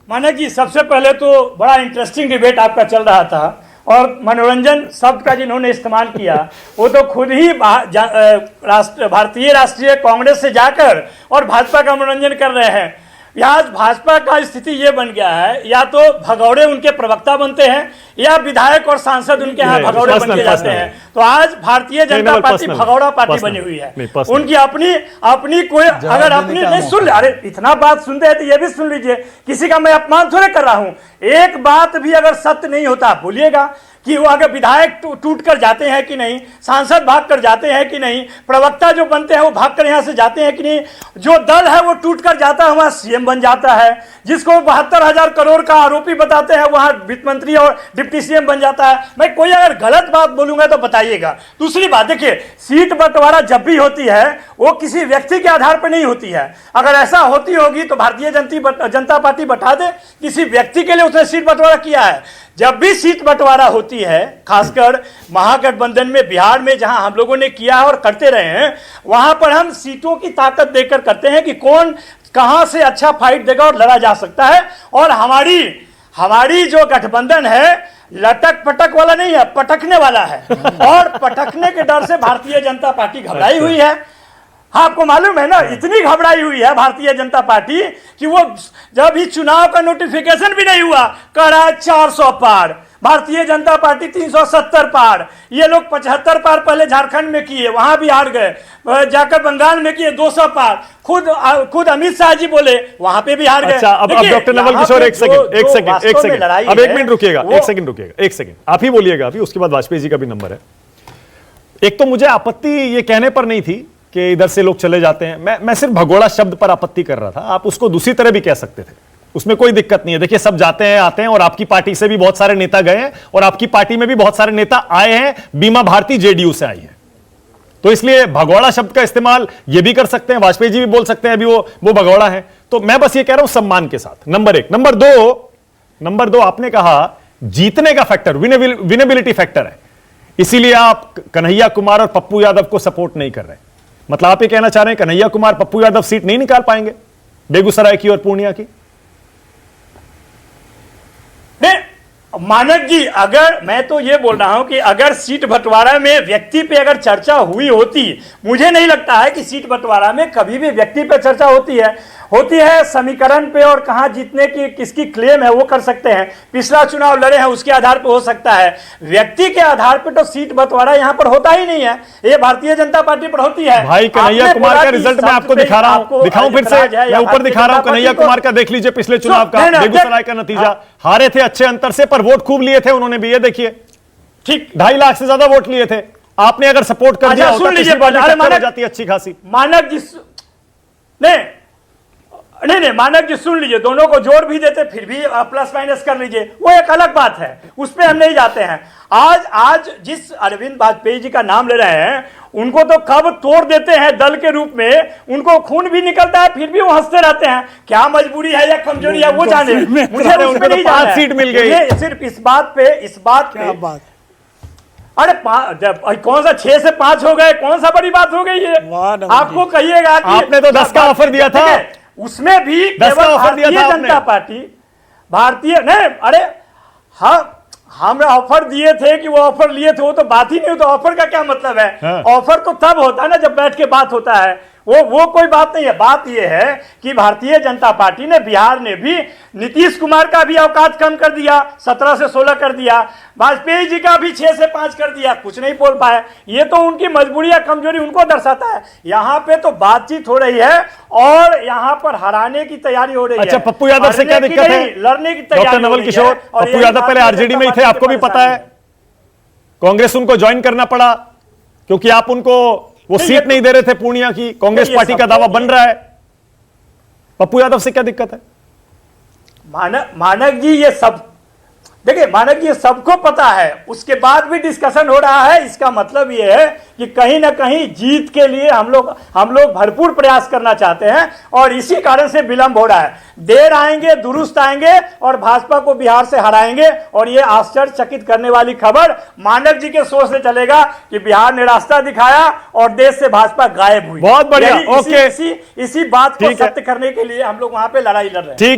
मानक जी, सबसे पहले तो बड़ा इंटरेस्टिंग डिबेट आपका चल रहा था और मनोरंजन शब्द का जिन्होंने इस्तेमाल किया वो तो खुद ही भारतीय राष्ट्रीय कांग्रेस से जाकर और भाजपा का मनोरंजन कर रहे हैं। आज भाजपा का स्थिति ये बन गया है, या तो भगौड़े उनके प्रवक्ता बनते हैं या विधायक और सांसद उनके यहाँ भगौड़े बन के जाते हैं। तो आज भारतीय जनता पार्टी भगौड़ा पार्टी बनी हुई है। उनकी अपनी कोई अगर अपनी नहीं सुन ले, अरे इतना बात सुनते हैं तो ये भी सुन लीजिए, किसी का मैं अपमान थोड़े कर रहा हूं। एक बात भी अगर सत्य नहीं होता बोलिएगा कि वो अगर विधायक टूट कर जाते हैं कि नहीं, सांसद भाग कर जाते हैं कि नहीं, प्रवक्ता जो बनते हैं वो भाग कर यहां से जाते हैं कि नहीं, जो दल है वो टूट कर जाता है वहां सीएम बन जाता है, जिसको 72,000 करोड़ का आरोपी बताते हैं वहां वित्त मंत्री और डिप्टी सीएम बन जाता है। मैं कोई अगर गलत बात बोलूंगा तो बताइएगा। दूसरी बात देखिए, सीट बंटवारा जब भी होती है वो किसी व्यक्ति के आधार पर नहीं होती है। अगर ऐसा होती होगी तो भारतीय जनता पार्टी बता दे, किसी व्यक्ति के लिए उसने सीट बंटवारा किया है। जब भी सीट बंटवारा होती है, खासकर महागठबंधन में बिहार में जहां हम लोगों ने किया है और करते रहे हैं, वहां पर हम सीटों की ताकत देकर करते हैं कि कौन कहां से अच्छा फाइट देगा और लड़ा जा सकता है। और हमारी जो गठबंधन है लटक पटक वाला नहीं है, पटकने वाला है। और पटकने के डर से भारतीय जनता पार्टी घबराई हुई है। आपको मालूम है ना, इतनी घबराई हुई है भारतीय जनता पार्टी कि वो जब ही चुनाव का नोटिफिकेशन भी नहीं हुआ, करा 400 पार, भारतीय जनता पार्टी 370 पार, ये लोग 75 पार पहले झारखंड में किए, वहां भी हार गए, जाकर बंगाल में किए 200 पार, खुद अमित शाह जी बोले वहां पे भी हार गए। अच्छा, अब डॉक्टर नवल किशोर एक सेकंड, अब 1 मिनट रुकिएगा, एक सेकंड आप ही बोलिएगा अभी, उसके बाद वाजपेयी जी का भी नंबर है। एक तो मुझे आपत्ति ये कहने पर नहीं थी कि इधर से लोग चले जाते हैं, मैं सिर्फ भगोड़ा शब्द पर आपत्ति कर रहा था। आप उसको दूसरी तरह भी कह सकते थे, उसमें कोई दिक्कत नहीं है। देखिए, सब जाते हैं आते हैं, और आपकी पार्टी से भी बहुत सारे नेता गए हैं और आपकी पार्टी में भी बहुत सारे नेता आए हैं, बीमा भारती जेडीयू से आई है, तो इसलिए भगोड़ा शब्द का इस्तेमाल ये भी कर सकते हैं, वाजपेयी जी भी बोल सकते हैं अभी वो भगोड़ा है। तो मैं बस ये कह रहा हूं सम्मान के साथ, नंबर 1। नंबर दो आपने कहा जीतने का फैक्टर विनेबिलिटी फैक्टर है, इसीलिए आप कन्हैया कुमार और पप्पू यादव को सपोर्ट नहीं कर रहे। मतलब आप ये कहना चाह रहे हैं कन्हैया कुमार पप्पू यादव सीट नहीं निकाल पाएंगे बेगूसराय की और पूर्णिया की? मानक जी, अगर मैं तो ये बोल रहा हूं कि अगर सीट बंटवारा में व्यक्ति पे अगर चर्चा हुई होती, मुझे नहीं लगता है कि सीट बंटवारा में कभी भी व्यक्ति पे चर्चा होती है समीकरण पे, और कहां जीतने की किसकी क्लेम है वो कर सकते हैं, पिछला चुनाव लड़े हैं उसके आधार पर हो सकता है। व्यक्ति के आधार पर तो सीट बंटवारा यहां पर होता ही नहीं है, ये भारतीय जनता पार्टी पर होती है। भाई कन्हैया कुमार का रिजल्ट मैं आपको दिखा रहा हूं, दिखाऊं फिर से, मैं ऊपर दिखा रहा हूं कन्हैया कुमार का, देख लीजिए पिछले चुनाव का बेगूसराय का नतीजा। हारे थे अच्छे अंतर से, पर वोट खूब लिए थे उन्होंने भी, ये देखिए ठीक 2.5 लाख से ज्यादा वोट लिए थे। आपने अगर सपोर्ट कर दिया सुन लीजिए, जाती अच्छी खासी। मानक जी नहीं मानक जी सुन लीजिए, दोनों को जोड़ भी देते फिर भी प्लस माइनस कर लीजिए, वो एक अलग बात है, उस पर हम नहीं जाते हैं। आज जिस अरविंद वाजपेयी जी का नाम ले रहे हैं, उनको तो कब तोड़ देते हैं दल के रूप में, उनको खून भी निकलता है फिर भी वो हंसते रहते हैं। क्या मजबूरी है या कमजोरी है वो जाने, मुझे उसमें नहीं जाना है। सीट मिल गई सिर्फ इस बात पे अरे कौन सा 6 से 5 हो गए, कौन सा बड़ी बात हो गई है? आपको कहिएगा आपने तो 10 का ऑफर दिया था, उसमें भी केवल भारतीय जनता पार्टी अरे हाँ, हम ऑफर दिए थे कि वो ऑफर लिए थे, वो तो बात ही नहीं हो, तो ऑफर का क्या मतलब है? ऑफर तो तब होता है ना जब बैठ के बात होता है, वो कोई बात नहीं है। बात ये है कि भारतीय जनता पार्टी ने बिहार ने भी नीतीश कुमार का भी औकात कम कर दिया, 17 से 16 कर दिया, वाजपेयी जी का भी 6 से 5 कर दिया, कुछ नहीं बोल पाए। ये तो उनकी मजबूरी या कमजोरी उनको दर्शाता है। यहाँ पे तो बातचीत हो रही है और यहाँ पर हराने की तैयारी हो रही है। अच्छा, पप्पू यादव से क्या दिक्कत है? लड़ने की तैयारी। डॉक्टर नवल किशोर, पप्पू यादव पहले आरजेडी में ही थे, आपको भी पता है, कांग्रेस उनको ज्वाइन करना पड़ा क्योंकि आप उनको वो सीट नहीं दे रहे थे पूर्णिया की। कांग्रेस पार्टी का दावा बन रहा है, पप्पू यादव से क्या दिक्कत है? मानक जी ये सब देखिए, मानक जी ये सबको पता है, उसके बाद भी डिस्कशन हो रहा है। इसका मतलब ये है कि कहीं ना कहीं जीत के लिए हम लोग भरपूर प्रयास करना चाहते हैं और इसी कारण से विलंब हो रहा है। देर आएंगे दुरुस्त आएंगे और भाजपा को बिहार से हराएंगे। और ये आश्चर्यचकित करने वाली खबर मानक जी के सोच से चलेगा कि बिहार ने रास्ता दिखाया और देश से भाजपा गायब हुई। बहुत बढ़िया, ओके। इसी बात को सत्य करने के लिए हम लोग वहां पे लड़ाई लड़ रहे हैं। ठीक है।